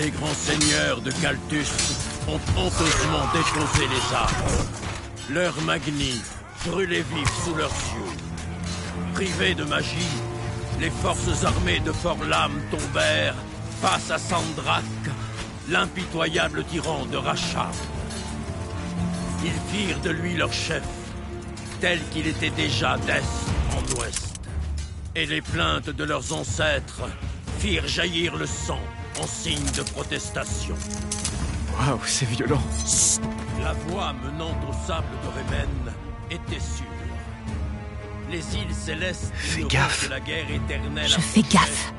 Les grands seigneurs de Kaltus ont honteusement déposé les armes. Leur Magni brûlait vif sous leurs yeux. Privés de magie, les forces armées de Forlam tombèrent face à Sandrak, l'impitoyable tyran de Rachab. Ils firent de lui leur chef, tel qu'il était déjà d'est en ouest. Et les plaintes de leurs ancêtres firent jaillir le sang en signe de protestation. Waouh, c'est violent. La voie menant au sable de Remen était sûre. Les îles célestes Fais gaffe. de la guerre éternelle. Je fais gaffe.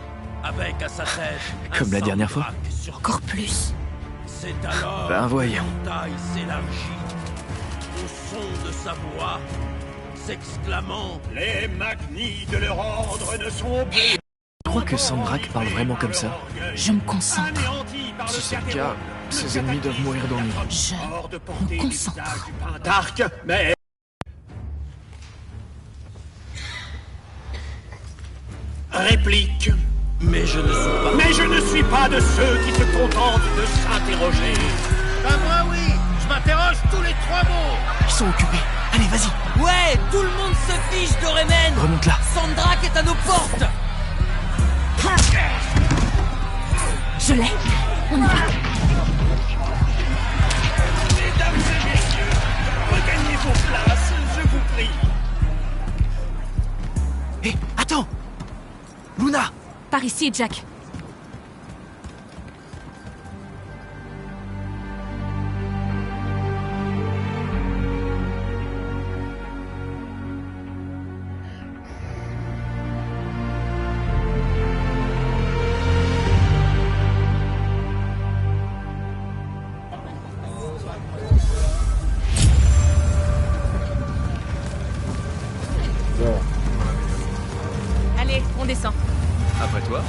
Avec à sa tête Comme la dernière fois. Encore plus. C'est alors Ben voyons. que la taille s'élargit au son de sa voix, s'exclamant « Les Magni de leur ordre ne sont plus !» Tu crois que Sandrak parle vraiment comme ça? Je me concentre. Si c'est le cas, ses ennemis doivent mourir d'ennui. Je me concentre. Dark, mais... Réplique. Mais je ne suis pas de ceux qui se contentent de s'interroger. Ben moi oui, je m'interroge tous les 3 mots. Ils sont occupés. Allez, vas-y. Ouais, tout le monde se fiche de Remen. Remonte là. Sandrak est à nos portes. Je l'ai. On y va. Mesdames et messieurs, regagnez vos places, je vous prie. Hé, attends! Luna! Par ici, Jack. Allez, on descend. Après toi?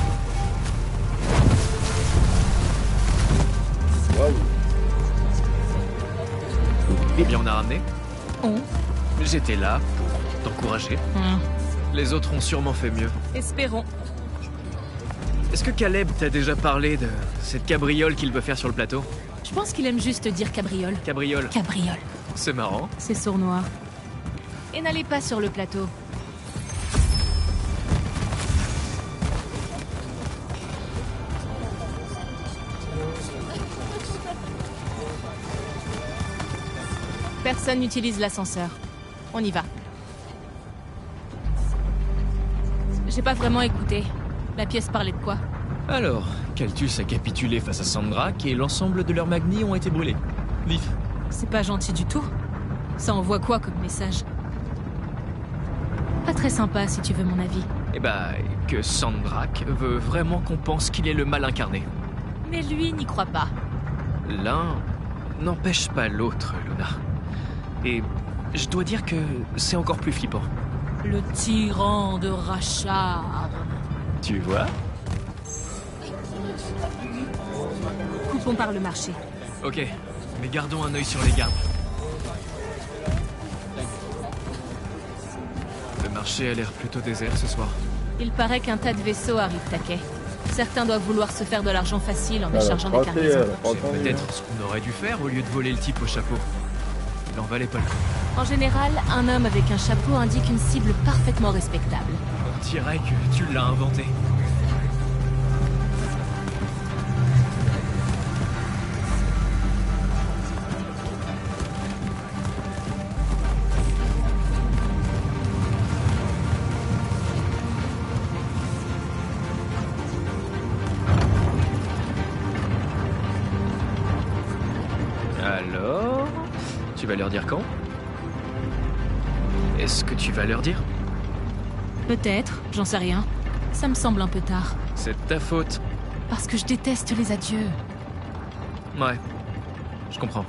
Eh bien, on a ramené. On J'étais là pour t'encourager. Les autres ont sûrement fait mieux. Espérons. Est-ce que Caleb t'a déjà parlé de cette cabriole qu'il veut faire sur le plateau? Je pense qu'il aime juste dire cabriole. Cabriole. Cabriole. C'est marrant. C'est sournois. Et n'allez pas sur le plateau. Personne n'utilise l'ascenseur. On y va. J'ai pas vraiment écouté. La pièce parlait de quoi? Alors, Kaltus a capitulé face à Sandrak et l'ensemble de leurs magnis ont été brûlés. Vif. C'est pas gentil du tout. Ça envoie quoi comme message? Pas très sympa si tu veux mon avis. Eh bah, que Sandrak veut vraiment qu'on pense qu'il est le mal incarné. Mais lui n'y croit pas. L'un n'empêche pas l'autre, Luna. Et je dois dire que c'est encore plus flippant. Le tyran de Rachar. Tu vois? Coupons par le marché. Ok, mais gardons un œil sur les gardes. Le marché a l'air plutôt désert ce soir. Il paraît qu'un tas de vaisseaux arrivent à quai. Certains doivent vouloir se faire de l'argent facile en échangeant des cargaisons. C'est peut-être ce qu'on aurait dû faire au lieu de voler le type au chapeau. Il en valait pas le coup. En général, un homme avec un chapeau indique une cible parfaitement respectable. On dirait que tu l'as inventé. Alors, tu vas leur dire quand? Est-ce que tu vas leur dire? Peut-être, j'en sais rien. Ça me semble un peu tard. C'est de ta faute. Parce que je déteste les adieux. Ouais, je comprends.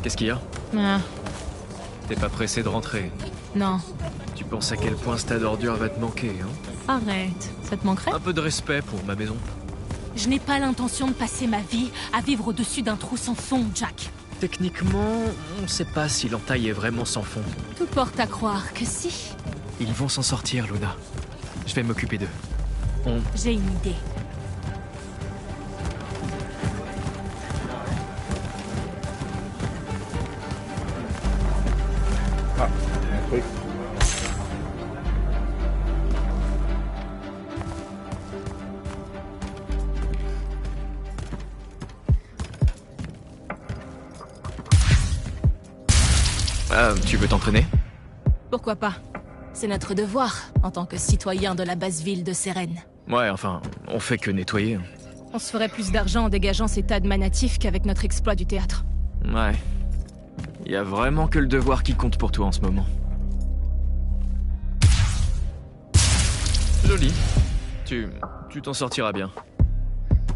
Qu'est-ce qu'il y a? Ah, T'es pas pressé de rentrer. non. Tu penses à quel point ce tas d'ordures va te manquer, hein? Arrête, ça te manquerait? Un peu de respect pour ma maison. Je n'ai pas l'intention de passer ma vie à vivre au-dessus d'un trou sans fond, Jack. Techniquement, on sait pas si l'entaille est vraiment sans fond. Tout porte à croire que si. Ils vont s'en sortir, Luna. Je vais m'occuper d'eux. J'ai une idée. Ah, il y a un truc. Tu veux t'entraîner? Pourquoi pas? C'est notre devoir, en tant que citoyen de la basse ville de Sérène. Ouais, enfin, on fait que nettoyer. On se ferait plus d'argent en dégageant ces tas de manatifs qu'avec notre exploit du théâtre. Ouais. Y a vraiment que le devoir qui compte pour toi en ce moment. Joli. Tu t'en sortiras bien.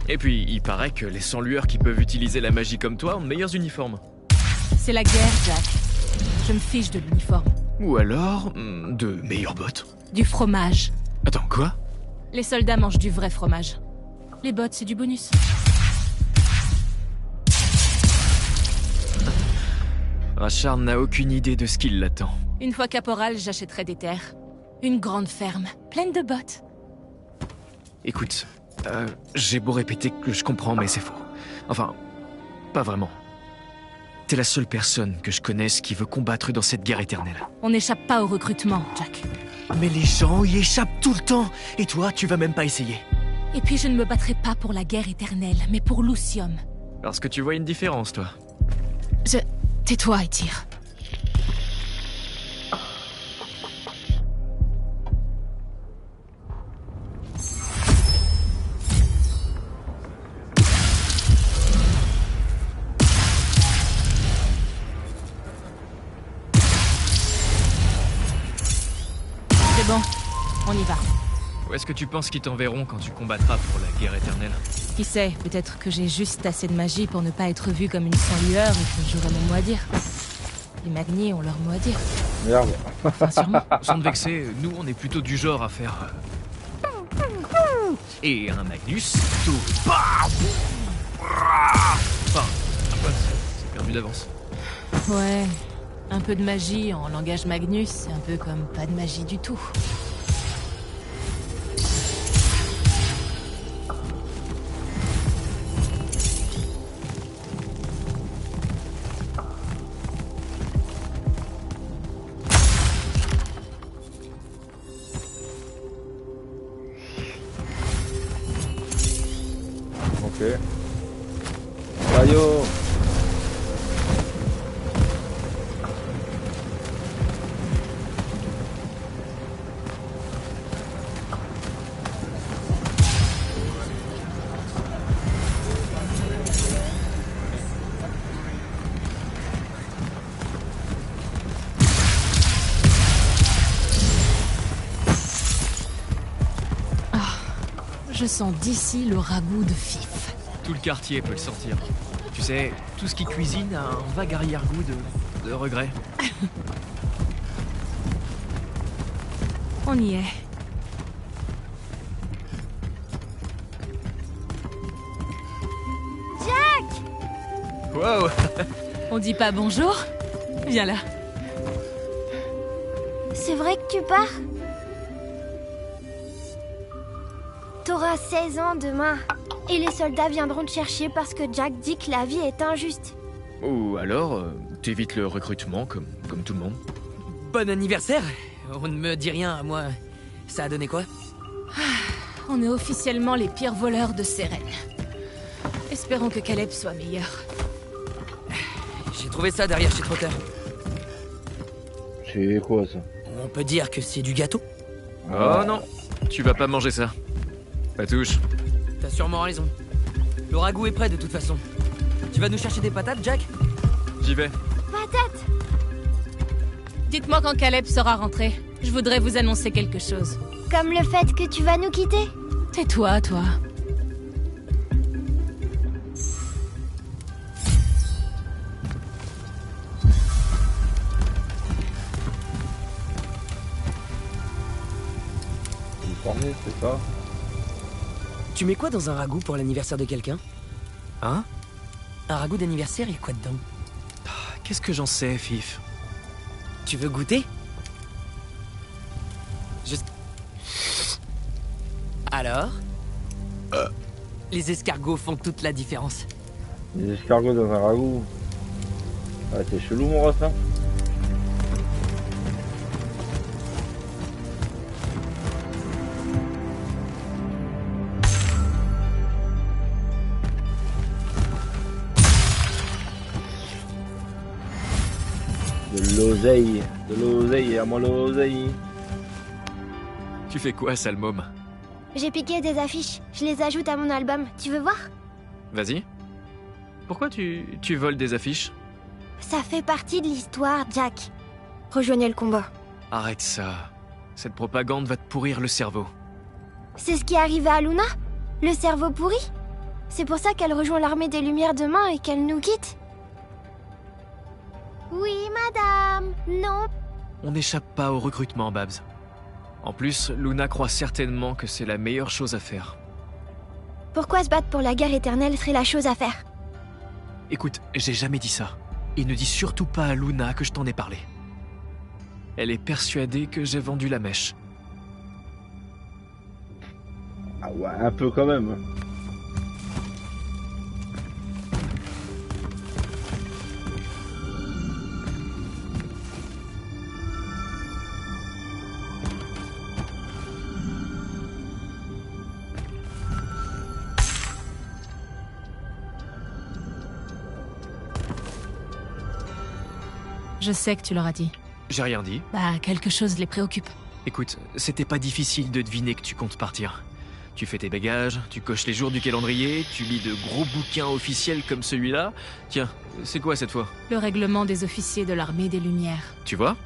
Et puis, il paraît que les sans-lueurs qui peuvent utiliser la magie comme toi ont de meilleurs uniformes. C'est la guerre, Jack. Je me fiche de l'uniforme. Ou alors, de meilleures bottes. Du fromage. Attends, quoi? Les soldats mangent du vrai fromage. Les bottes, c'est du bonus. Rashard n'a aucune idée de ce qui l'attend. Une fois caporal, j'achèterai des terres. Une grande ferme, pleine de bottes. Écoute, j'ai beau répéter que je comprends, mais c'est faux. Enfin, pas vraiment. T'es la seule personne que je connaisse qui veut combattre dans cette guerre éternelle. On n'échappe pas au recrutement, Jack. Mais les gens y échappent tout le temps. Et toi, tu vas même pas essayer. Et puis je ne me battrai pas pour la guerre éternelle, mais pour Lucium. Parce que tu vois une différence, toi. Tais-toi et tire. C'est bon, on y va. Où est-ce que tu penses qu'ils t'enverront quand tu combattras pour la guerre éternelle? Qui sait, peut-être que j'ai juste assez de magie pour ne pas être vue comme une sans-lueur et que j'aurai mon mot à dire. Les Magni ont leur mot à dire. Merde. Enfin, sûrement. Sans te vexer, nous on est plutôt du genre à faire... Et un Magnus, tout... Enfin, après, c'est perdu d'avance. Ouais, un peu de magie en langage Magnus, c'est un peu comme pas de magie du tout. Ok. Ayo. Je sens d'ici le ragoût de Fif. Tout le quartier peut le sentir. Tu sais, tout ce qui cuisine a un vague arrière-goût de regret. On y est. Wow. On dit pas bonjour? Viens là. C'est vrai que tu pars? T'auras 16 ans demain. Et les soldats viendront te chercher parce que Jack dit que la vie est injuste. Ou alors, t'évites le recrutement comme tout le monde. Bon anniversaire. On ne me dit rien, moi. Ça a donné quoi? On est officiellement les pires voleurs de Sérène. Espérons que Caleb soit meilleur. J'ai trouvé ça derrière chez Trotter. C'est quoi ça? On peut dire que c'est du gâteau? Oh non, tu vas pas manger ça. Pas touche. T'as sûrement raison. Le ragoût est prêt de toute façon. Tu vas nous chercher des patates, Jack? J'y vais. Patate! Dites-moi quand Caleb sera rentré. Je voudrais vous annoncer quelque chose. Comme le fait que tu vas nous quitter? Tais-toi, toi. informé, c'est ça? Tu mets quoi dans un ragoût pour l'anniversaire de quelqu'un? Hein? Un ragoût d'anniversaire, il y a quoi dedans? Qu'est-ce que j'en sais, Fif? Tu veux goûter? Juste... Alors? Les escargots font toute la différence. Des escargots dans un ragoût. Ah, t'es chelou, mon Ross, là. De l'oseille, à moi l'oseille. Tu fais quoi, sale môme? J'ai piqué des affiches. Je les ajoute à mon album. Tu veux voir? Vas-y. Pourquoi tu voles des affiches? Ça fait partie de l'histoire, Jack. Rejoignez le combat. Arrête ça. Cette propagande va te pourrir le cerveau. C'est ce qui est arrivé à Luna? Le cerveau pourri? C'est pour ça qu'elle rejoint l'armée des Lumières demain et qu'elle nous quitte? Oui, madame. Non. On n'échappe pas au recrutement, Babs. En plus, Luna croit certainement que c'est la meilleure chose à faire. Pourquoi se battre pour la guerre éternelle serait la chose à faire? Écoute, j'ai jamais dit ça. Et ne dis surtout pas à Luna que je t'en ai parlé. Elle est persuadée que j'ai vendu la mèche. Ah ouais, un peu quand même. Je sais que tu leur as dit. J'ai rien dit. Bah, quelque chose les préoccupe. Écoute, c'était pas difficile de deviner que tu comptes partir. Tu fais tes bagages, tu coches les jours du calendrier, tu lis de gros bouquins officiels comme celui-là. Tiens, c'est quoi cette fois? Le règlement des officiers de l'armée des Lumières. Tu vois?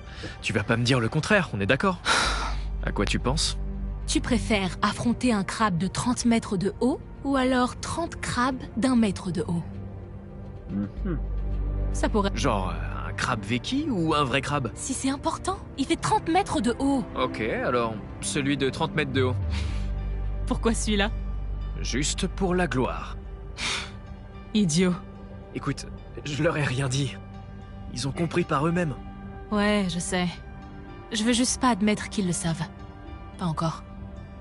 Tu vas pas me dire le contraire, on est d'accord? À quoi tu penses? Tu préfères affronter un crabe de 30 mètres de haut ou alors 30 crabes d'1 mètre de haut? Ça pourrait... Genre un crabe véki ou un vrai crabe? Si c'est important, il fait 30 mètres de haut. Ok, alors celui de 30 mètres de haut. Pourquoi celui-là? Juste pour la gloire. Idiot. Écoute, je leur ai rien dit. Ils ont compris par eux-mêmes. Ouais, je sais. Je veux juste pas admettre qu'ils le savent. Pas encore.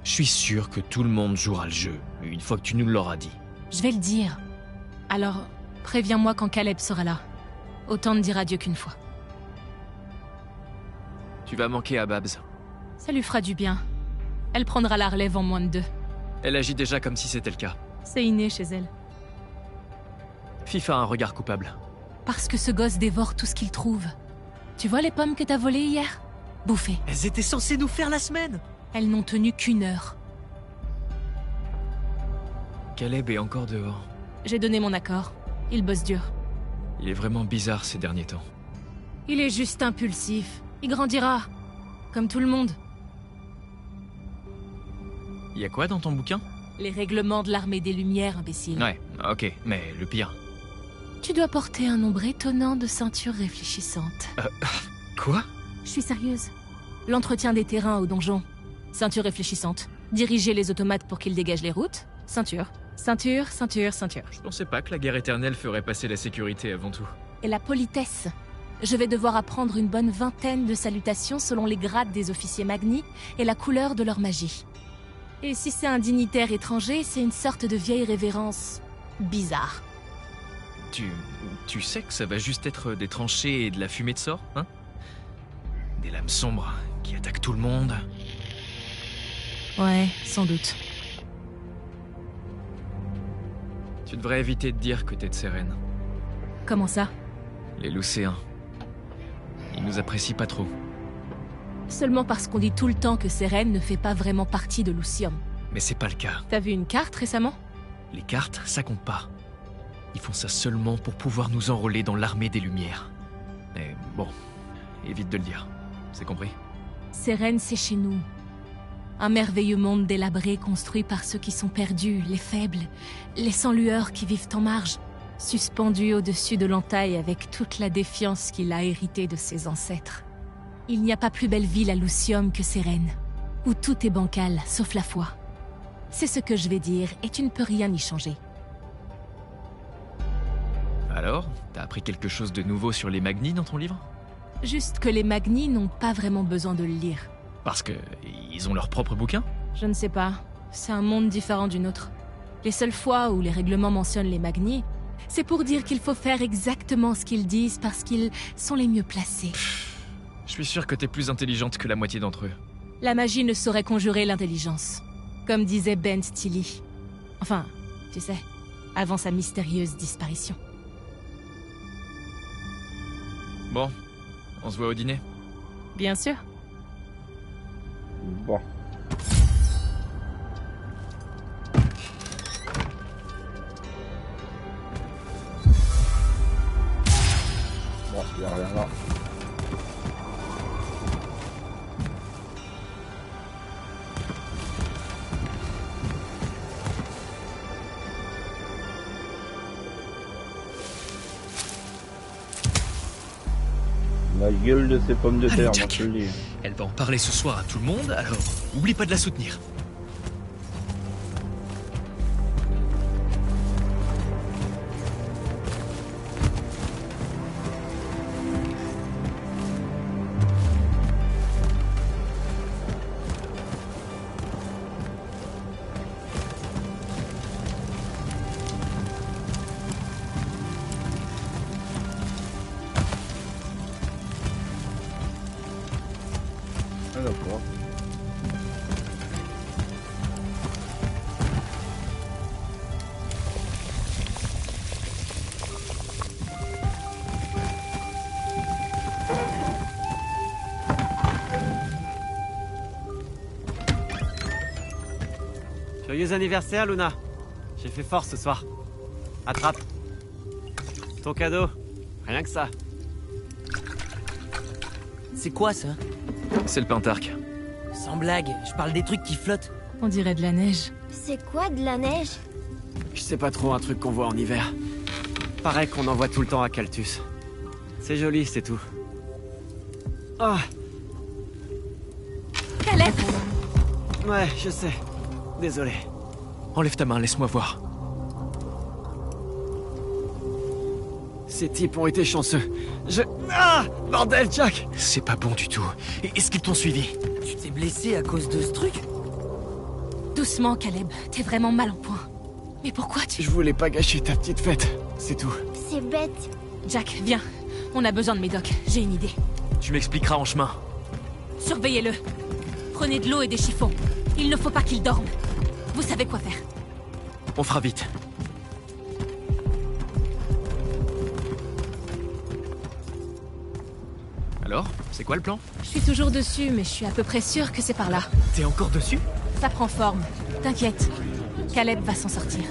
Je suis sûr que tout le monde jouera le jeu, une fois que tu nous l'auras dit. Je vais le dire. Alors, préviens-moi quand Caleb sera là. Autant ne dire adieu qu'une fois. Tu vas manquer à Babs. Ça lui fera du bien. Elle prendra la relève en moins de 2. Elle agit déjà comme si c'était le cas. C'est inné chez elle. Fif a un regard coupable. Parce que ce gosse dévore tout ce qu'il trouve. Tu vois les pommes que t'as volées hier? Bouffées. Elles étaient censées nous faire la semaine. Elles n'ont tenu qu'1 heure. Caleb est encore dehors. J'ai donné mon accord. Il bosse dur. Il est vraiment bizarre ces derniers temps. Il est juste impulsif. Il grandira. Comme tout le monde. Y a quoi dans ton bouquin? Les règlements de l'armée des Lumières, imbécile. Ouais, ok, mais le pire. Tu dois porter un nombre étonnant de ceintures réfléchissantes. Quoi? Je suis sérieuse. L'entretien des terrains au donjon. Ceinture réfléchissante. Diriger les automates pour qu'ils dégagent les routes. Ceinture. Ceinture, ceinture, ceinture. Je pensais pas que la guerre éternelle ferait passer la sécurité avant tout. Et la politesse. Je vais devoir apprendre une bonne 20aine de salutations selon les grades des officiers Magni et la couleur de leur magie. Et si c'est un dignitaire étranger, c'est une sorte de vieille révérence bizarre. Tu sais que ça va juste être des tranchées et de la fumée de sort, hein? Des lames sombres qui attaquent tout le monde. Ouais, sans doute. Tu devrais éviter de dire que t'es de Sérène. Comment ça? Les Lucéens. Ils nous apprécient pas trop. Seulement parce qu'on dit tout le temps que Sérène ne fait pas vraiment partie de Lucium. Mais c'est pas le cas. T'as vu une carte récemment? Les cartes, ça compte pas. Ils font ça seulement pour pouvoir nous enrôler dans l'armée des Lumières. Mais bon, évite de le dire. C'est compris? Sérène, c'est chez nous. Un merveilleux monde délabré construit par ceux qui sont perdus, les faibles, les sans-lueurs qui vivent en marge, suspendus au-dessus de l'entaille avec toute la défiance qu'il a héritée de ses ancêtres. Il n'y a pas plus belle ville à Lucium que Sérène. où tout est bancal, sauf la foi. C'est ce que je vais dire, et tu ne peux rien y changer. Alors, t'as appris quelque chose de nouveau sur les Magni dans ton livre? Juste que les Magni n'ont pas vraiment besoin de le lire. Parce que ils ont leur propre bouquin? Je ne sais pas. C'est un monde différent du nôtre. Les seules fois où les règlements mentionnent les Magni, c'est pour dire qu'il faut faire exactement ce qu'ils disent parce qu'ils sont les mieux placés. Je suis sûr que t'es plus intelligente que la moitié d'entre eux. La magie ne saurait conjurer l'intelligence. Comme disait Ben Tilly. Enfin, tu sais, avant sa mystérieuse disparition. Bon, on se voit au dîner. Bien sûr. Bon. Bon, il y a rien là. La gueule de ces pommes de Allez, terre, moi Jack. je te le dis. Elle va en parler ce soir à tout le monde, alors oublie pas de la soutenir. Ah d'accord. Joyeux anniversaire, Luna. J'ai fait fort ce soir. Attrape. Ton cadeau. Rien que ça. C'est quoi ça? C'est le Pentarque. Sans blague, je parle des trucs qui flottent. On dirait de la neige. C'est quoi de la neige? Je sais pas trop, un truc qu'on voit en hiver. Paraît qu'on en voit tout le temps à Caltus. C'est joli, c'est tout. Ah, Caleb! ouais, je sais. Désolé. Enlève ta main, laisse-moi voir. Ces types ont été chanceux. Ah, bordel, Jack! C'est pas bon du tout. Est-ce qu'ils t'ont suivi? Tu t'es blessé à cause de ce truc? Doucement, Caleb. T'es vraiment mal en point. Mais pourquoi tu... Je voulais pas gâcher ta petite fête, c'est tout. C'est bête. Jack, viens. On a besoin de Médoc. J'ai une idée. Tu m'expliqueras en chemin. Surveillez-le. Prenez de l'eau et des chiffons. Il ne faut pas qu'il dorme. Vous savez quoi faire. On fera vite. Alors, c'est quoi le plan? Je suis toujours dessus, mais je suis à peu près sûre que c'est par là. T'es encore dessus? Ça prend forme. T'inquiète. Caleb va s'en sortir.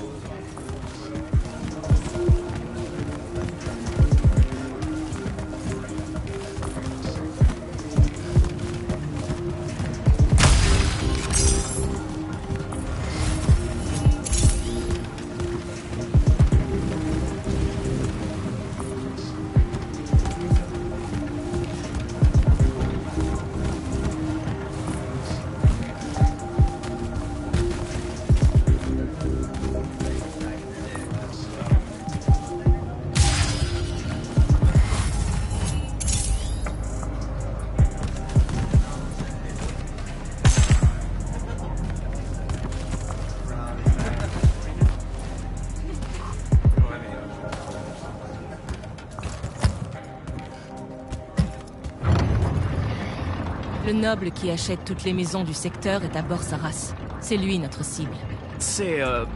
Le noble qui achète toutes les maisons du secteur est à Borsaras. C'est lui notre cible. C'est le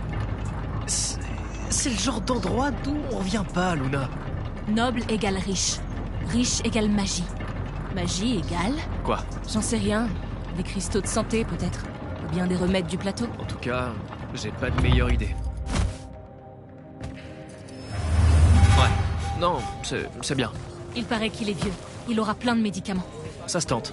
genre d'endroit d'où on revient pas, Luna. Noble égale riche. Riche égale magie. Magie égale... Quoi? J'en sais rien. Des cristaux de santé peut-être. Ou bien des remèdes du plateau. En tout cas, j'ai pas de meilleure idée. Ouais. Non, c'est bien. Il paraît qu'il est vieux. Il aura plein de médicaments. Ça se tente.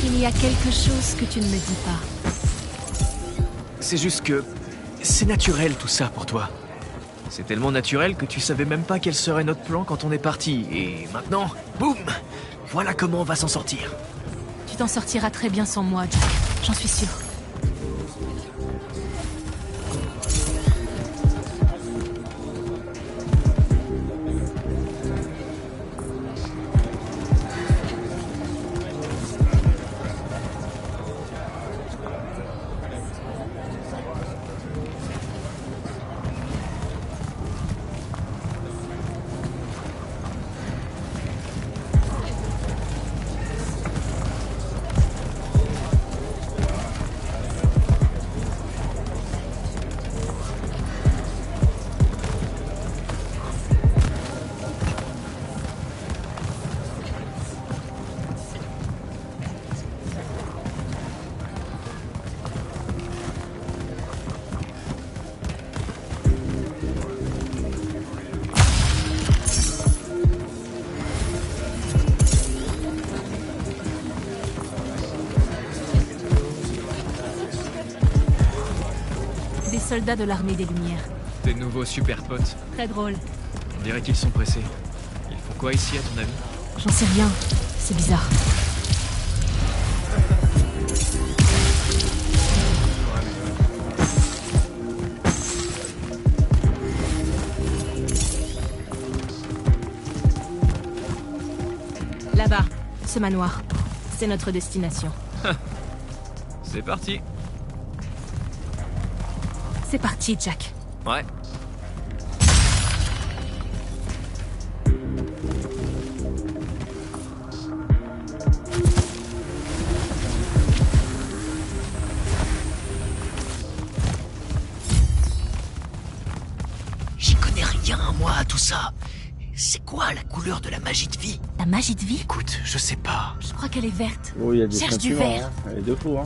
Il y a quelque chose que tu ne me dis pas. C'est juste que... c'est naturel tout ça pour toi. C'est tellement naturel que tu savais même pas quel serait notre plan quand on est parti. Et maintenant, boum! Voilà comment on va s'en sortir. Tu t'en sortiras très bien sans moi, Jack. J'en suis sûre. Des soldats de l'armée des Lumières. Tes nouveaux super potes. Très drôle. On dirait qu'ils sont pressés. Ils font quoi ici à ton avis? J'en sais rien. C'est bizarre. Là-bas, ce manoir. C'est notre destination. C'est parti. C'est parti, Jack. Ouais. J'y connais rien, moi, à tout ça. C'est quoi la couleur de la magie de vie? La magie de vie? Écoute, je sais pas. Je crois qu'elle est verte. Oh, il y a des Cherche du sentiments, vert. hein. Elle est de fou, hein.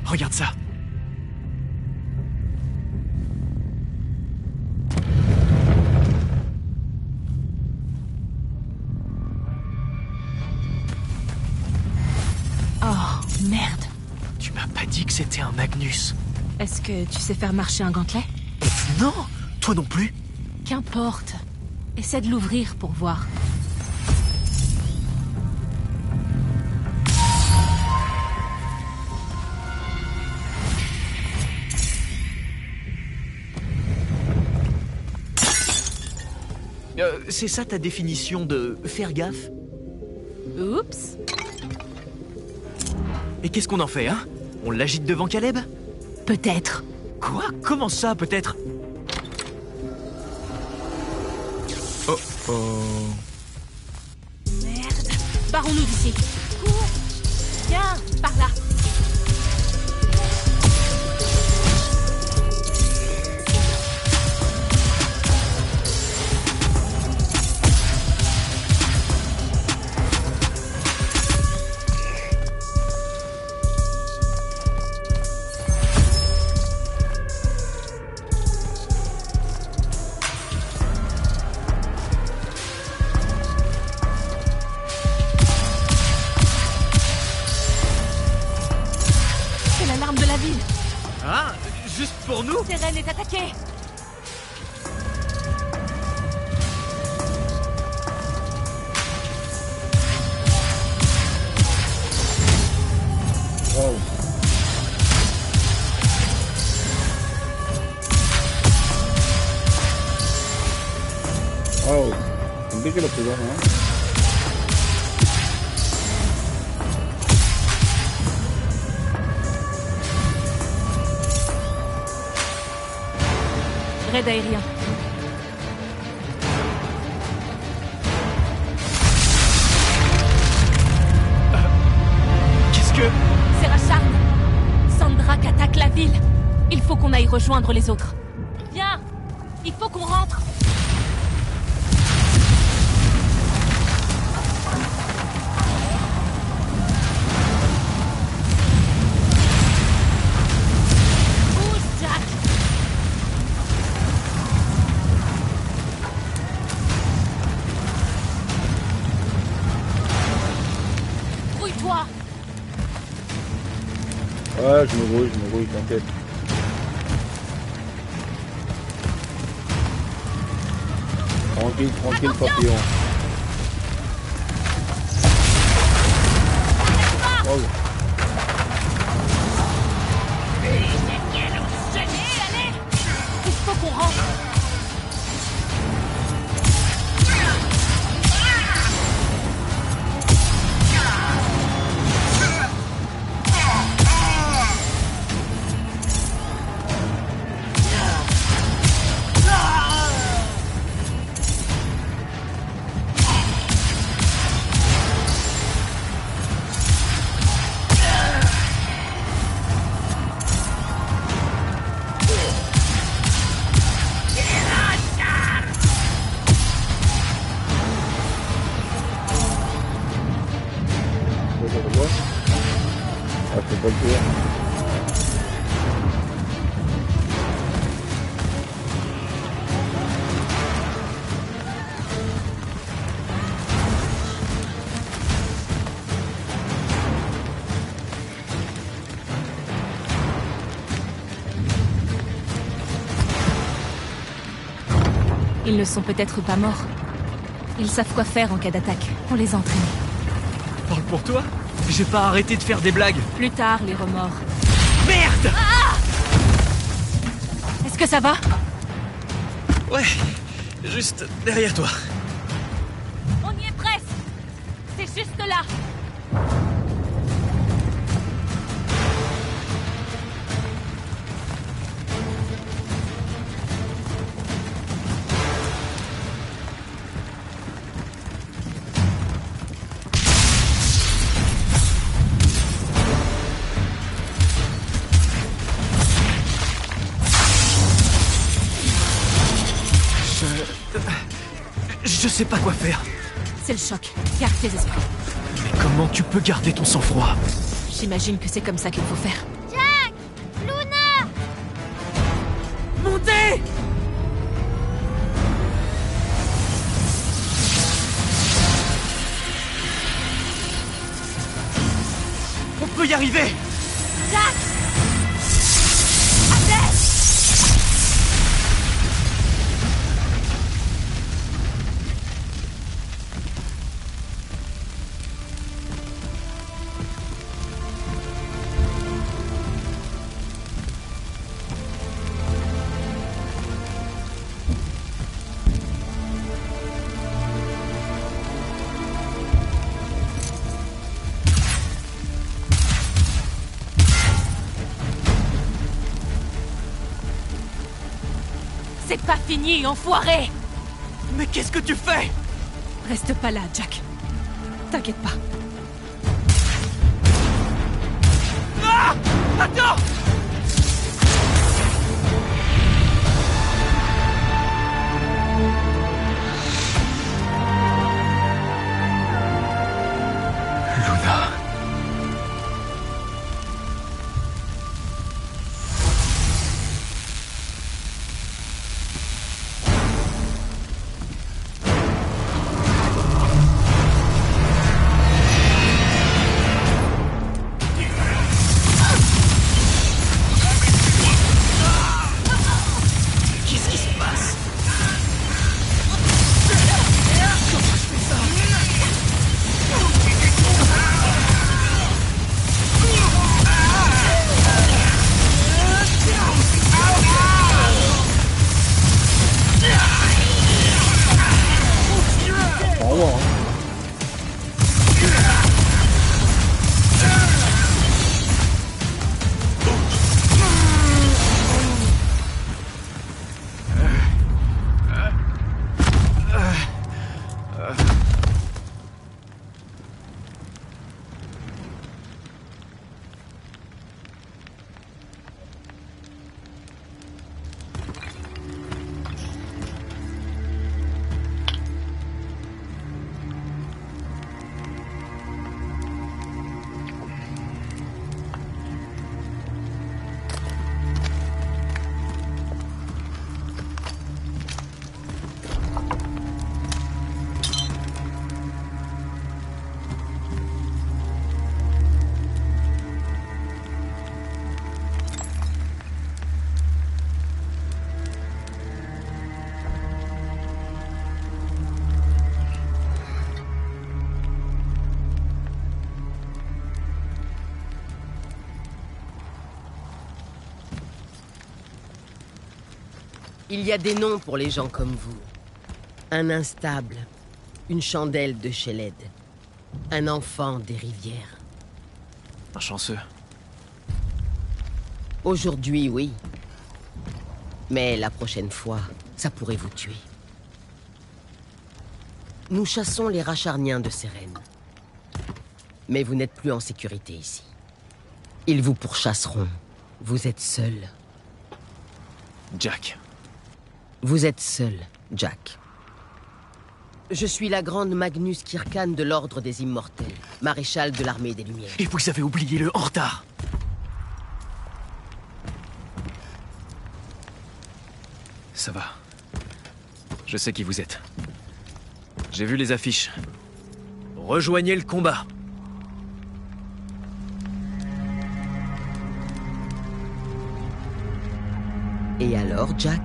Regarde ça. Oh, merde. Tu m'as pas dit que c'était un Magnus. Est-ce que tu sais faire marcher un gantelet? Non, toi non plus. Qu'importe. Essaie de l'ouvrir pour voir. C'est ça ta définition de faire gaffe? Oups. Et qu'est-ce qu'on en fait, hein? On l'agite devant Caleb? Peut-être. Quoi? Comment ça, peut-être? Oh oh. Merde. Barrons-nous d'ici. Cours. Viens, par là. l'arme de la ville. Ah, juste pour nous? Sérène est attaquée. Wow. Wow. Compliqué la prise, hein. Raid aérien. Qu'est-ce que... C'est Rashard. Sandrak attaque la ville. Il faut qu'on aille rejoindre les autres. Viens. Il faut qu'on rentre. Bouge, Jack. Brouille-toi. Ouais, je me grouille, t'inquiète. Tranquille, tranquille, papillon. Wow. Allez. Il faut qu'on rentre. Ah, c'est pas le pire. Ils ne sont peut-être pas morts. Ils savent quoi faire en cas d'attaque. On les entraîne. Parle pour toi? J'ai pas arrêté de faire des blagues. Plus tard, les remords. Merde! Est-ce que ça va? Ouais, juste derrière toi. On y est presque. C'est juste là. Je sais pas quoi faire. C'est le choc. Garde tes esprits. Mais comment tu peux garder ton sang-froid? J'imagine que c'est comme ça qu'il faut faire. Jack! Luna! Montez! On peut y arriver! Jack! À terre! C'est pas fini, enfoiré! Mais qu'est-ce que tu fais? Reste pas là, Jack. T'inquiète pas. Ah! Attends! Luna. Il y a des noms pour les gens comme vous. Un instable, une chandelle de Sheled, un enfant des rivières. Un chanceux. Aujourd'hui, oui. Mais la prochaine fois, ça pourrait vous tuer. Nous chassons les Racharniens de Sérène. Mais vous n'êtes plus en sécurité ici. Ils vous pourchasseront. Vous êtes seul. Jack. Vous êtes seul, Jack. Je suis la grande Magnus Kirkan de l'Ordre des Immortels, maréchal de l'armée des Lumières. Et vous avez oublié le en retard. Ça va. Je sais qui vous êtes. J'ai vu les affiches. Rejoignez le combat. Et alors, Jack?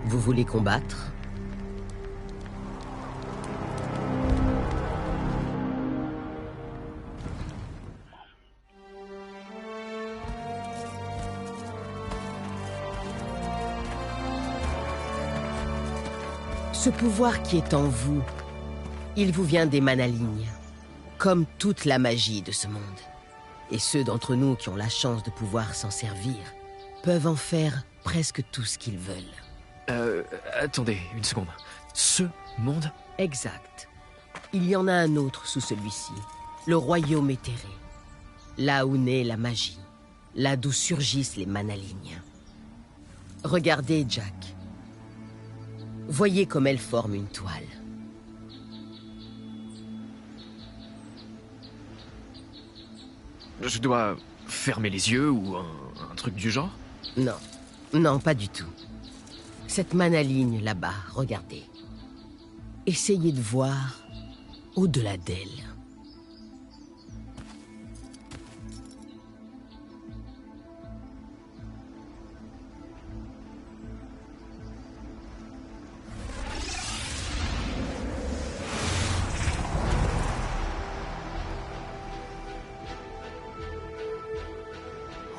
Vous voulez combattre? Ce pouvoir qui est en vous, il vous vient des Manalignes, comme toute la magie de ce monde. Et ceux d'entre nous qui ont la chance de pouvoir s'en servir peuvent en faire presque tout ce qu'ils veulent. Attendez, une seconde. Ce monde? Exact. Il y en a un autre sous celui-ci, le royaume éthéré. Là où naît la magie, là d'où surgissent les Manalignes. Regardez, Jack. Voyez comme elle forme une toile. Je dois fermer les yeux ou un truc du genre? Non, non, pas du tout. Cette Manaligne là-bas, regardez. Essayez de voir au-delà d'elle.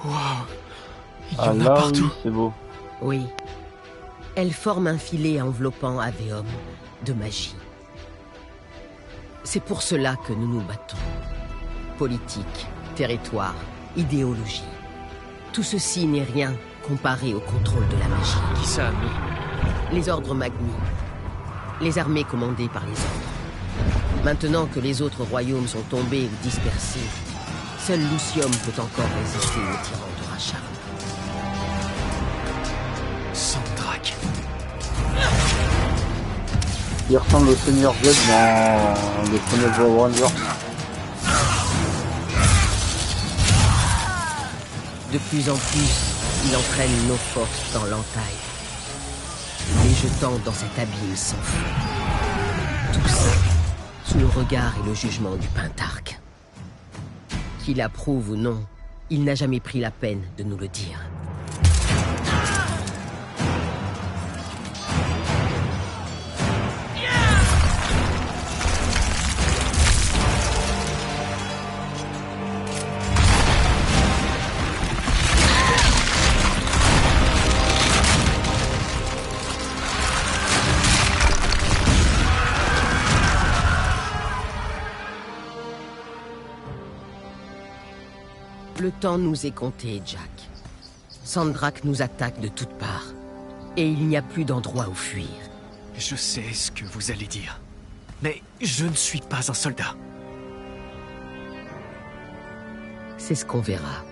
Waouh! Il y Ah en a là, partout. oui, c'est beau. Oui. Elle forme un filet enveloppant Aveum de magie. C'est pour cela que nous nous battons. Politique, territoire, idéologie. Tout ceci n'est rien comparé au contrôle de la magie. Qui ça, nous? Les ordres Magni. Les armées commandées par les ordres. Maintenant que les autres royaumes sont tombés ou dispersés, seul Lucium peut encore résister aux tyrans de Racharn. Sandrak. Il ressemble au Seigneur Z dans les premiers Power Rangers. De plus en plus, il entraîne nos forces dans l'entaille, les jetant dans cet abîme sans fond. Tout ça, sous le regard et le jugement du Pentarque. Qu'il approuve ou non, il n'a jamais pris la peine de nous le dire. Le temps nous est compté, Jack. Sandrak nous attaque de toutes parts. Et il n'y a plus d'endroit où fuir. Je sais ce que vous allez dire. Mais je ne suis pas un soldat. C'est ce qu'on verra.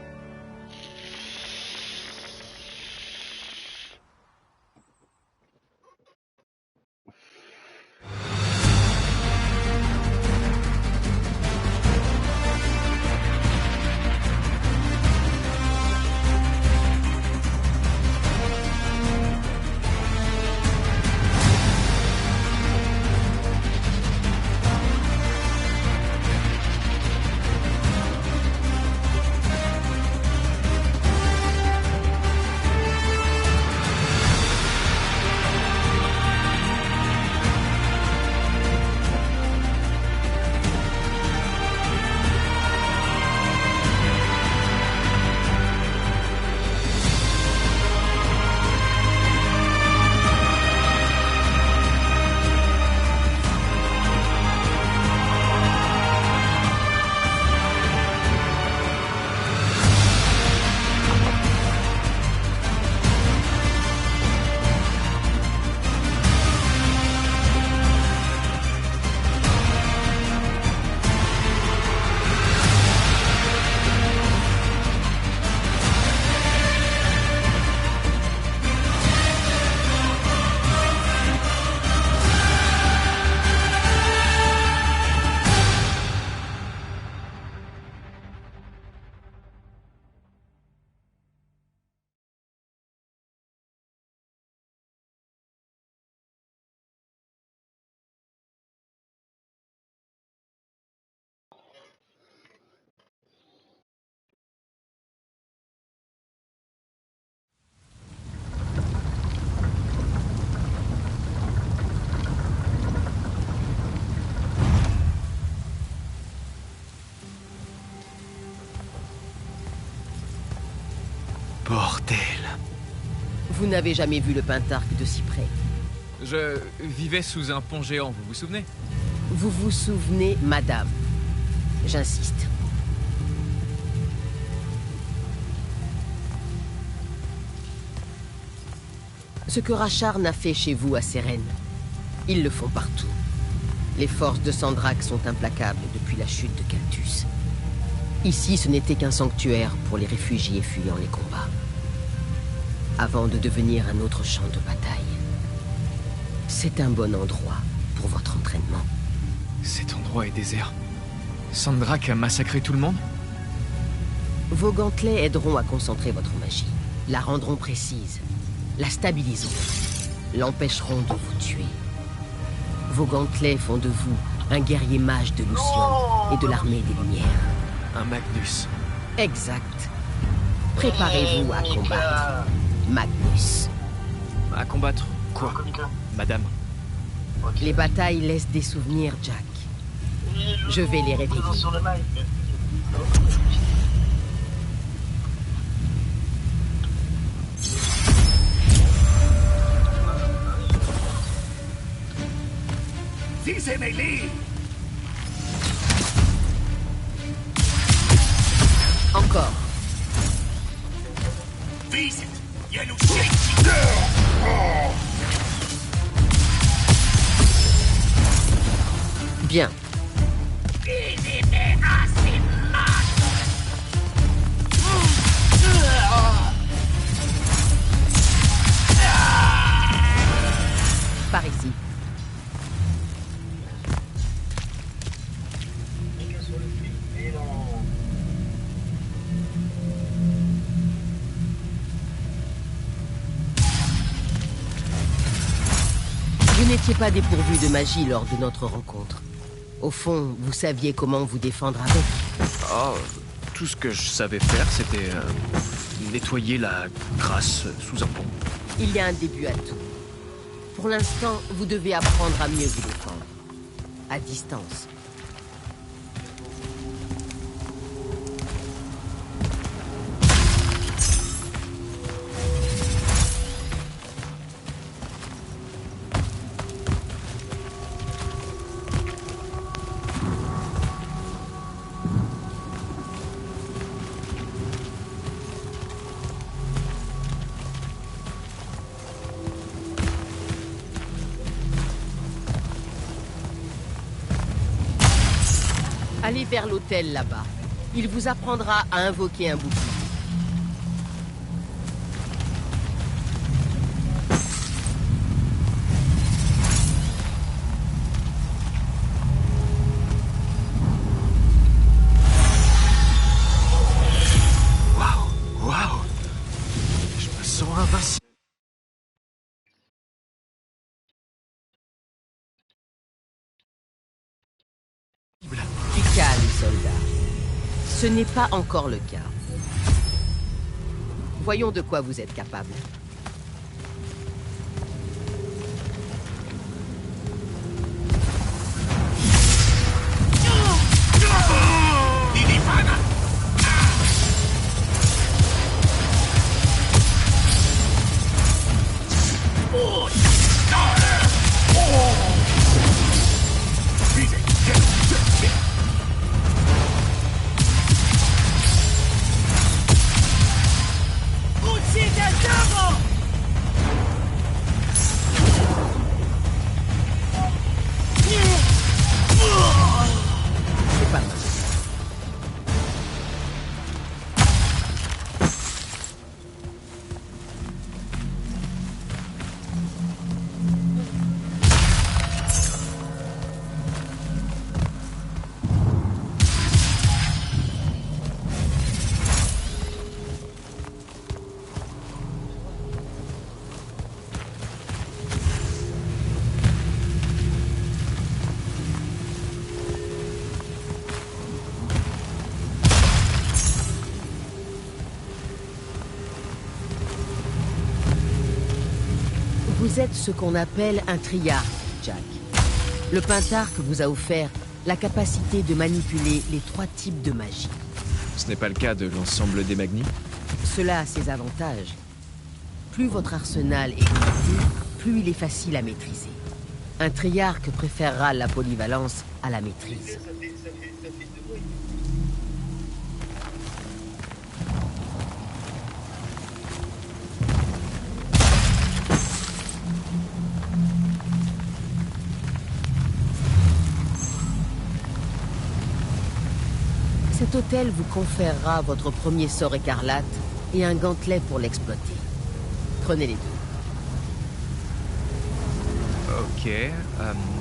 Bordel. Vous n'avez jamais vu le Pentarque de si près. Je vivais sous un pont géant, vous vous souvenez? Vous vous souvenez, madame? J'insiste. Ce que Rashard a fait chez vous à Sérène, ils le font partout. Les forces de Sandrak sont implacables depuis la chute de Caltus. Ici, ce n'était qu'un sanctuaire pour les réfugiés fuyant les combats. Avant de devenir un autre champ de bataille. C'est un bon endroit pour votre entraînement. Cet endroit est désert. Sandrak a massacré tout le monde? Vos gantelets aideront à concentrer votre magie, la rendront précise, la stabiliseront, l'empêcheront de vous tuer. Vos gantelets font de vous un guerrier mage de Lucian et de l'armée des Lumières. Un Magnus. Exact. Préparez-vous à combattre Magnus. À combattre quoi, madame? Les batailles laissent des souvenirs, Jack. Je vais les réveiller. Visez mes lignes! Encore. Visez! Bien. Par ici. Vous n'étiez pas dépourvu de magie lors de notre rencontre. Au fond, vous saviez comment vous défendre avec. Oh, tout ce que je savais faire, c'était nettoyer la crasse sous un pont. Il y a un début à tout. Pour l'instant, vous devez apprendre à mieux vous défendre. À distance. Allez vers l'hôtel là-bas. Il vous apprendra à invoquer un bouclier. Waouh, waouh. Je me sens invincible. Calme, soldat. Ce n'est pas encore le cas. Voyons de quoi vous êtes capable. C'est pas mal. Vous êtes ce qu'on appelle un triarque, Jack. Le Pentarque vous a offert la capacité de manipuler les 3 types de magie. Ce n'est pas le cas de l'ensemble des Magni? Cela a ses avantages. Plus votre arsenal est limité, plus il est facile à maîtriser. Un triarque préférera la polyvalence à la maîtrise. Cet hôtel vous conférera votre premier sort écarlate et un gantelet pour l'exploiter. Prenez les deux. Ok,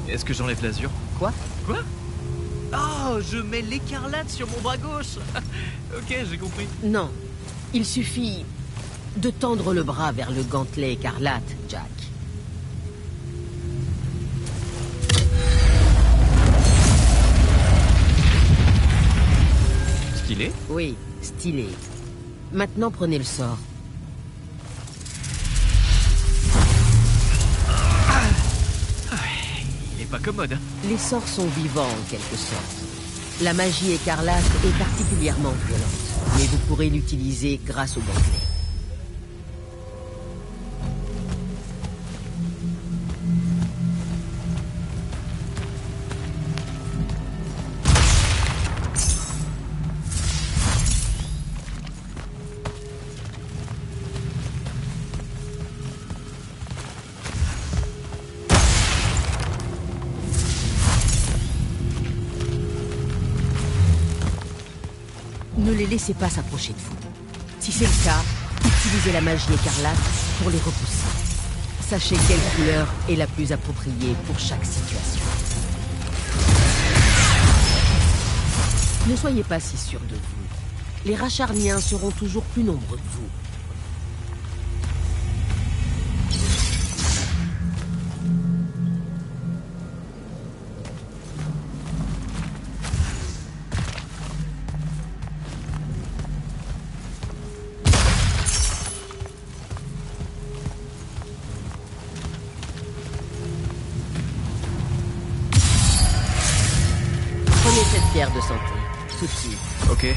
est-ce que j'enlève l'azur? Quoi? Quoi? Oh, je mets l'écarlate sur mon bras gauche. Ok, j'ai compris. Non, il suffit de tendre le bras vers le gantelet écarlate, Jack. Stylé? Oui, stylé. Maintenant, prenez le sort. Il est pas commode, hein? Les sorts sont vivants, en quelque sorte. La magie écarlate est particulièrement violente, mais vous pourrez l'utiliser grâce au gantelet. Ne les laissez pas s'approcher de vous. Si c'est le cas, utilisez la magie écarlate pour les repousser. Sachez quelle couleur est la plus appropriée pour chaque situation. Ne soyez pas si sûr de vous. Les Racharniens seront toujours plus nombreux que vous. Prenez cette pierre de santé, tout de suite. Ok.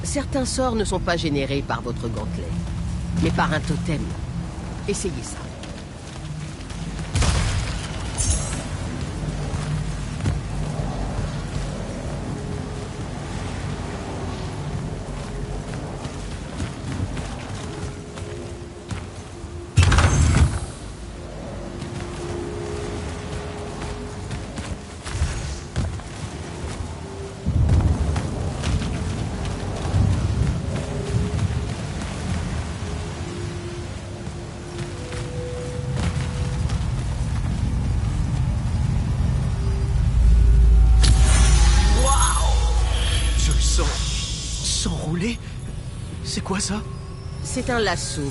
Certains sorts ne sont pas générés par votre gantelet, mais par un totem. Essayez ça. S'enrouler? C'est quoi ça? C'est un lasso.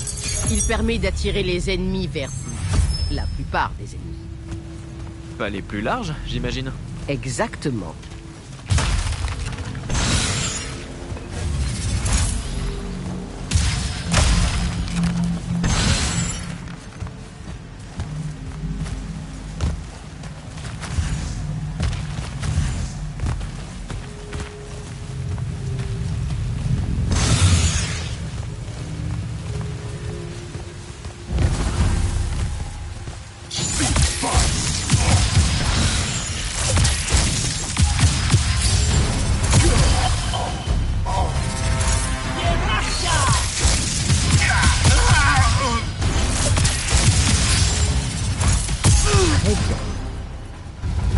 Il permet d'attirer les ennemis vers vous. La plupart des ennemis. Pas les plus larges, j'imagine. Exactement.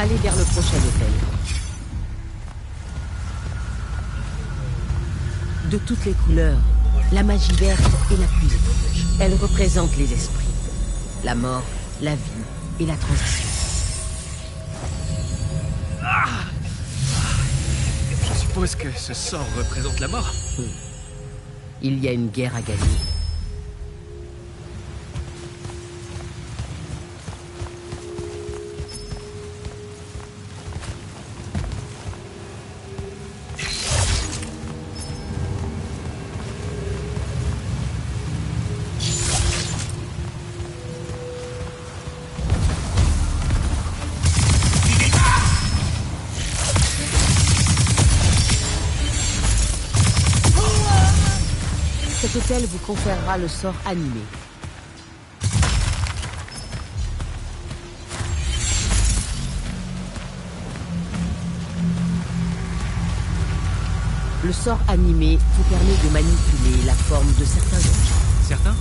Allez vers le prochain hôtel. De toutes les couleurs, la magie verte est la plus étrange. Elle représente les esprits, la mort, la vie et la transition. suppose que ce sort représente la mort. Il y a une guerre à gagner. Cet hôtel vous conférera le sort animé. Le sort animé vous permet de manipuler la forme de certains objets. Certains?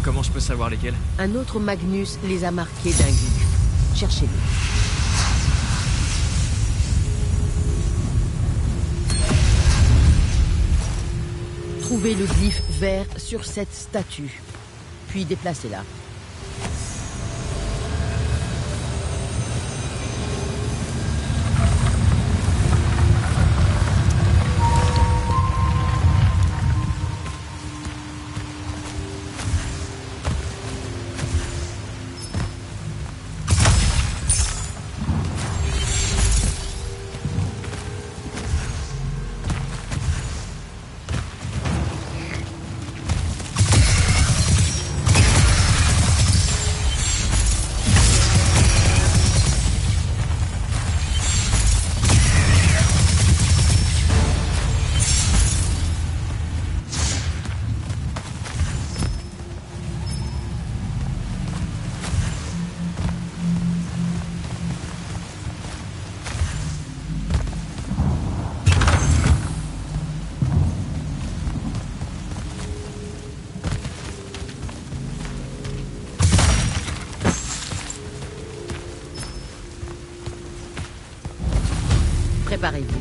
Comment je peux savoir lesquels? Un autre Magnus les a marqués d'un glyphe. Cherchez-le. Trouvez le glyphe vert sur cette statue, puis déplacez-la. Préparez-vous.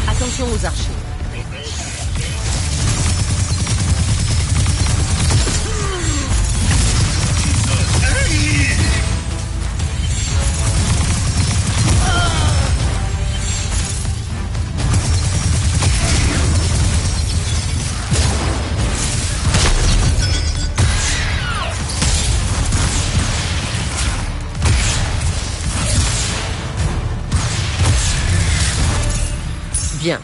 Attention aux archers. Bien.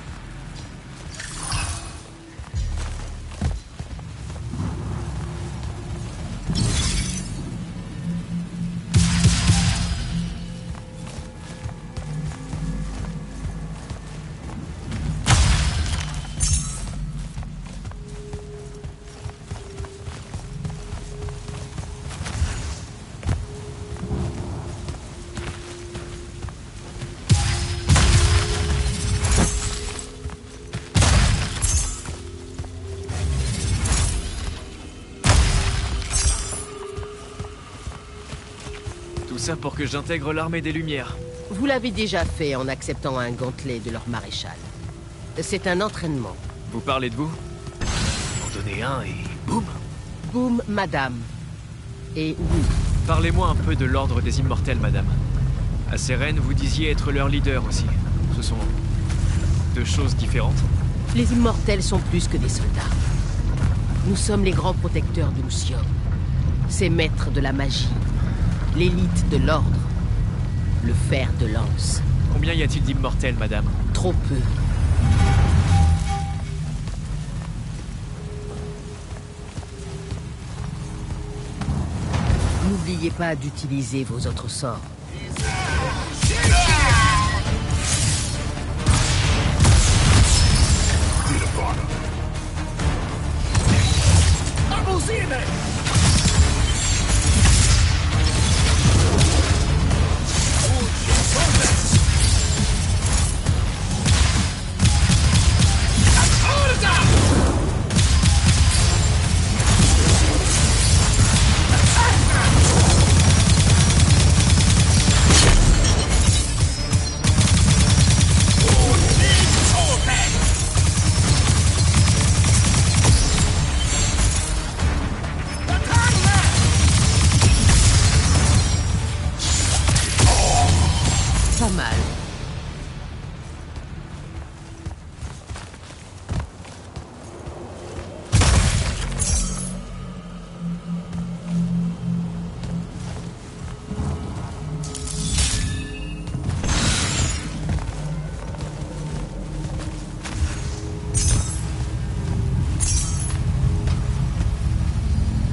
Tout ça pour que j'intègre l'armée des Lumières. Vous l'avez déjà fait en acceptant un gantelet de leur maréchal. C'est un entraînement. Vous parlez de vous? En donner un et boum. Boum, madame. Et oui, Parlez-moi un peu de l'ordre des Immortels, madame. À Sérène, vous disiez être leur leader aussi. Ce sont deux choses différentes. les immortels sont plus que des soldats. Nous sommes les grands protecteurs de Lucium. Ces maîtres de la magie. L'élite de l'ordre. Le fer de lance. Combien y a-t-il d'immortels, madame? Trop peu. N'oubliez pas d'utiliser vos autres sorts.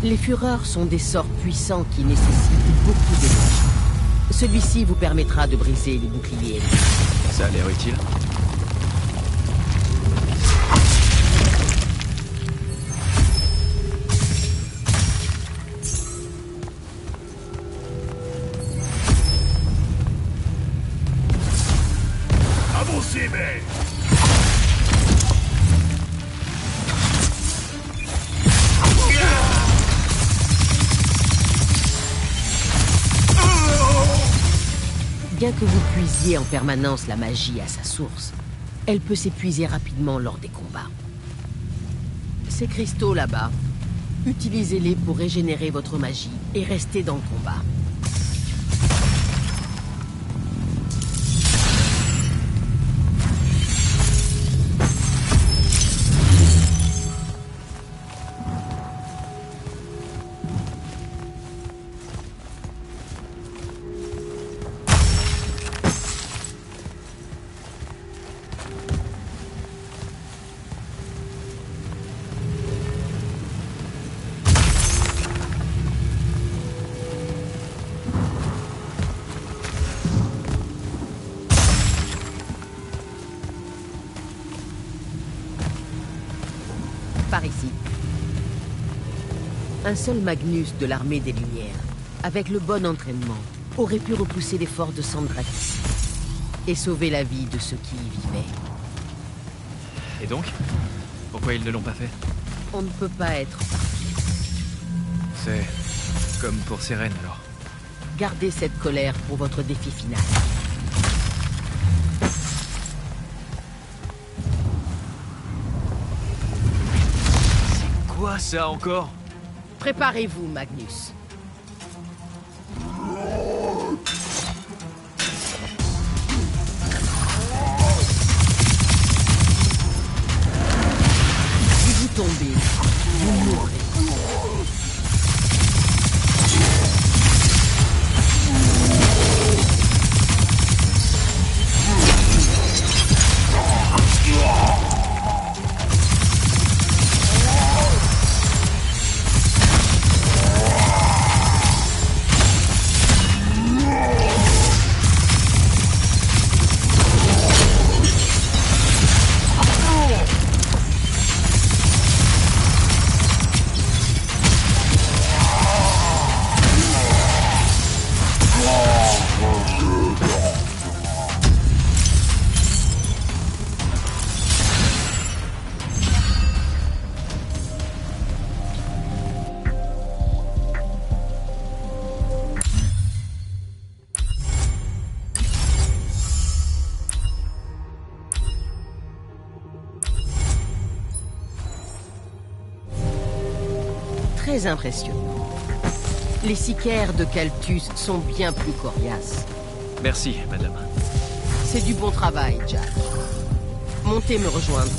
Les fureurs sont des sorts puissants qui nécessitent beaucoup d'énergie. Celui-ci vous permettra de briser les boucliers. Ça a l'air utile. Avancez, mais... Bien que vous puisiez en permanence la magie à sa source, elle peut s'épuiser rapidement lors des combats. Ces cristaux là-bas, utilisez-les pour régénérer votre magie et rester dans le combat. Par ici. Un seul Magnus de l'armée des Lumières, avec le bon entraînement, aurait pu repousser les forts de Sandratis et sauver la vie de ceux qui y vivaient. Et donc? Pourquoi ils ne l'ont pas fait? On ne peut pas être parti. C'est comme pour Sérène alors. Gardez cette colère pour votre défi final. Quoi ça encore? Préparez-vous, Magnus. Si vous tombez, vous mourrez. Très impressionnant. Les sicaires de Caltus sont bien plus coriaces. Merci, madame. C'est du bon travail, Jack. Montez me rejoindre.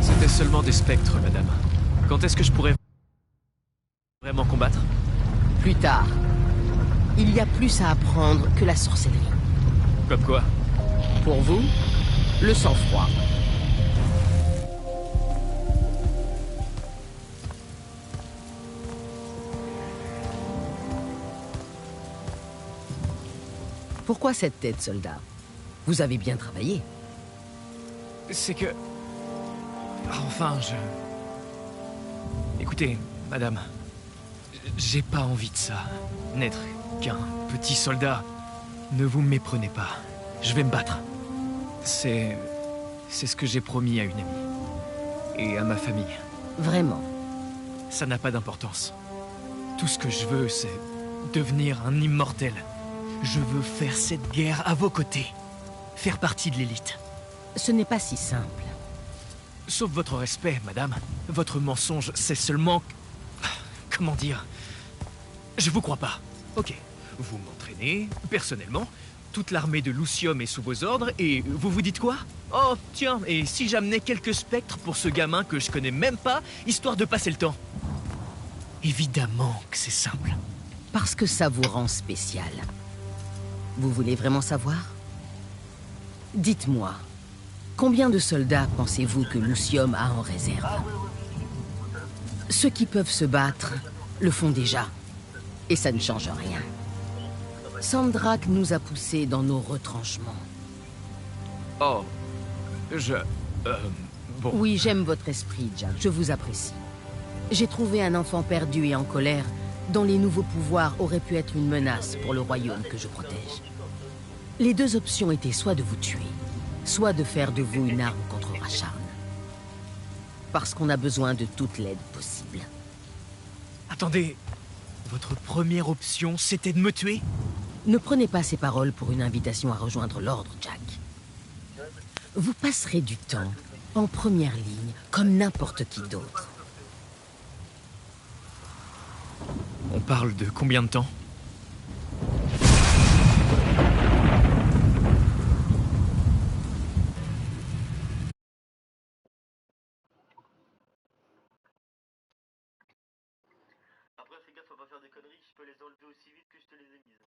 C'était seulement des spectres, madame. Quand est-ce que je pourrais vraiment combattre? Plus tard. Il y a plus à apprendre que la sorcellerie. Comme quoi? Pour vous, le sang-froid. Pourquoi cette tête, soldat? Vous avez bien travaillé. C'est que... Enfin, Écoutez, madame, j'ai pas envie de ça. N'être qu'un petit soldat. Ne vous méprenez pas. Je vais me battre. C'est ce que j'ai promis à une amie. Et à ma famille. Vraiment? Ça n'a pas d'importance. Tout ce que je veux, c'est devenir un immortel. Je veux faire cette guerre à vos côtés. Faire partie de l'élite. Ce n'est pas si simple. Sauf votre respect, madame. Votre mensonge, c'est seulement... Comment dire? Je vous crois pas. Ok. Vous m'entraînez, personnellement. Toute l'armée de Lucium est sous vos ordres, et vous vous dites quoi? Oh, tiens, et si j'amenais quelques spectres pour ce gamin que je connais même pas, histoire de passer le temps? Évidemment que c'est simple. Parce que ça vous rend spécial. Vous voulez vraiment savoir? Dites-moi, combien de soldats pensez-vous que Lucium a en réserve? Ceux qui peuvent se battre le font déjà, et ça ne change rien. Sandrak nous a poussés dans nos retranchements. Oh, bon. Oui, j'aime votre esprit, Jack, je vous apprécie. J'ai trouvé un enfant perdu et en colère, dont les nouveaux pouvoirs auraient pu être une menace pour le royaume que je protège. Les deux options étaient soit de vous tuer, soit de faire de vous une arme contre Rasharn. Parce qu'on a besoin de toute l'aide possible. Attendez, votre première option, c'était de me tuer? Ne prenez pas ces paroles pour une invitation à rejoindre l'ordre, Jack. Vous passerez du temps en première ligne, comme n'importe qui d'autre. On parle de combien de temps? Après, fais gaffe à pas faire des conneries, je peux les enlever aussi vite que je te les ai mises.